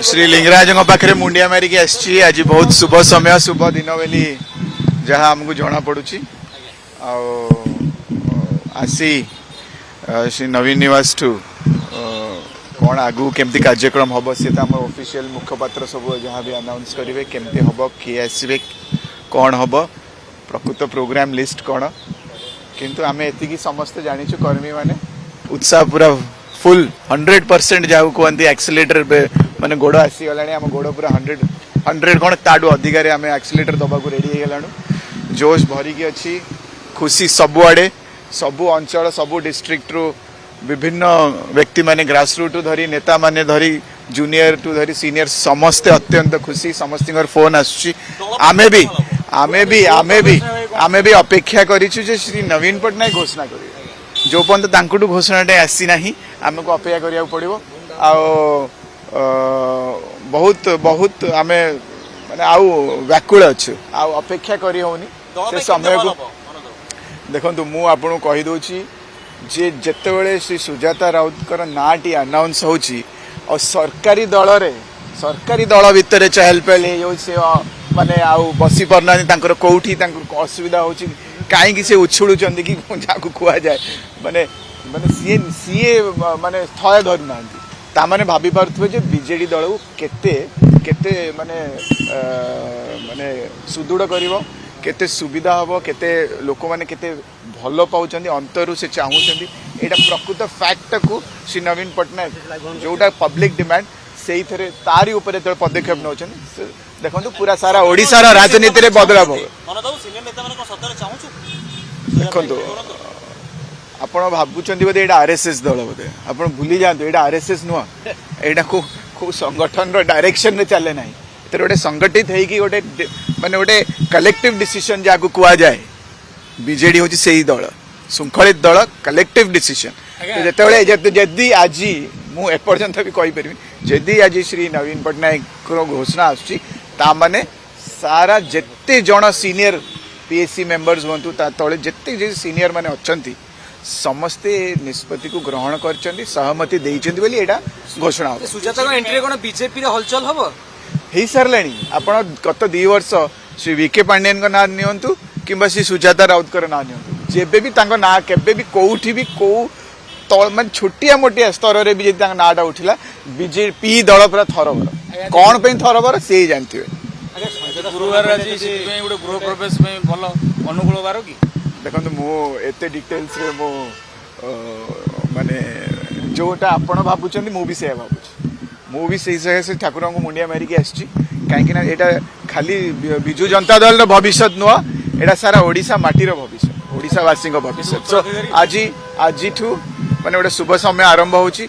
श्री लिंगराज पाखे मुंडिया मारिक आज बहुत शुभ समय शुभ दिन बोली जहाँ आमको जना पड़ू आसी श्री नवीन निवास ठू कौन आगु केमती कार्यक्रम हम सी तो ऑफिशियल मुखपात्र सब जहाँ भी अनाउंस करेंगे केमती हम किए आसवे कौन हम प्रकृत प्रोग्राम लिस्ट कौन किंतु आम एति समस्ते जाचु कर्मी माने उत्साह पूरा फुल 100% जहाँ कहते एक्सीलेटर माने गोड़ आसीगला आम गोड़ पूरा 100 कौन ताडू अधिकार आम एक्सीलेटर दबाक रेडी होगलानु जोश भरिकी अच्छी खुशी सबुआड़े सबू अंचल सबू डिस्ट्रिक्ट रु विभिन्न व्यक्ति माने ग्रासरूट धरी नेता माने धरी जूनियर टू धरी सीनियर समस्ते अत्यंत खुशी समस्त फोन आसुची आमे भी अपेक्षा करिछु जे श्री नवीन पटनायक घोषणा करिवे जो पर्यंत तांकुटू घोषणाटे आसी नाही आमको अपेक्षा करिया पड़िबो आ बहुत बहुत आमे माने आउ व्याकुल अच्छु आ अपेक्षा करी होनी से समय को देखंतु मु आपन कहि दोची जे जेतेबेले श्री सुजाता राउतकर नाटी अनाउंस होची और सरकारी दल भितर चहल पहल से माने आउ बसी परना तांकर कोठी तांकर असुविधा होची काई कि से उछुळुचंदी कि जाको खुआ जाए माने माने सीए माने थय धरु नांती ता माने भाबी पारथबे जे बीजेडी दल केते केते माने माने सुदृढ़ करिवो केते सुविधा हबो केते लोक माने केते भलो पाउचंदी अंतरु से चाहूचंदी एटा प्रकृत फैक्ट को श्री नवीन पटनायक जोटा पब्लिक डिमांड सेई थरे तारी ऊपर त पदक्षेप नौचन देखंतु पूरा सारा ओडिसा रा राजनीति रे बदलाव देखंतु आपण भाबुचंदी बोधे एटा आरएसएस दल बोधे आपण भूली जांतु एटा आरएसएस नुआ एटा को संगठन रो डायरेक्शन रे चले नाही तर गोटे संगठित है कि गोटे माने गोटे कलेक्टिव डिसीजन जाको कुआ जाए बीजेडी होची सेही दल शृंखलित दल कलेक्टिव डिसीजन जेतेबेले जदि आज मु एपर्यंत भी कहि परिबि जदि आज श्री नवीन पटनायक को घोषणा आछि ता माने सारा जेते जण सीनियर पीएससी मेंबर्स होंतु ता तळे जेते जे सीनियर माने अछंती समस्ते निष्पत्ति को ग्रहण करचंती सहमति देइचंती बोली एटा घोषणा हो सुजाता को एंट्री कोन बीजेपी रे हलचल हबो हेई सरलाणी आपण गत 2 वर्ष श्री वीके पांडेन को ना नियंतु किंबा श्री सुजाता राउतकर ना नियंतु जेबे भी तांको ना केबे भी कोउठी भी को तळ मन छोटिया मोटिया स्तर रे भी जे तांको नाटा उठिला बीजेपी दल पूरा थरबर कोन पे थरबर से जानथिबे गुरुवार आज गोटे गृह प्रवेश भल अनुकूल बार कि देखो मु एते डिटेल्स रे मो माने जोटा आपण भाबुचंदी मु भी से भाबुची मु भी से ठाकुर को मुंडिया मारिकी आछि काहेकि ना एटा खाली बिजु जनता दल रो भविष्य नुआ एटा सारा ओडिसा माटी रो भविष्य ओडिसा वासी भविष्य सो आज ठू माने गोटे शुभ समय आरंभ होची।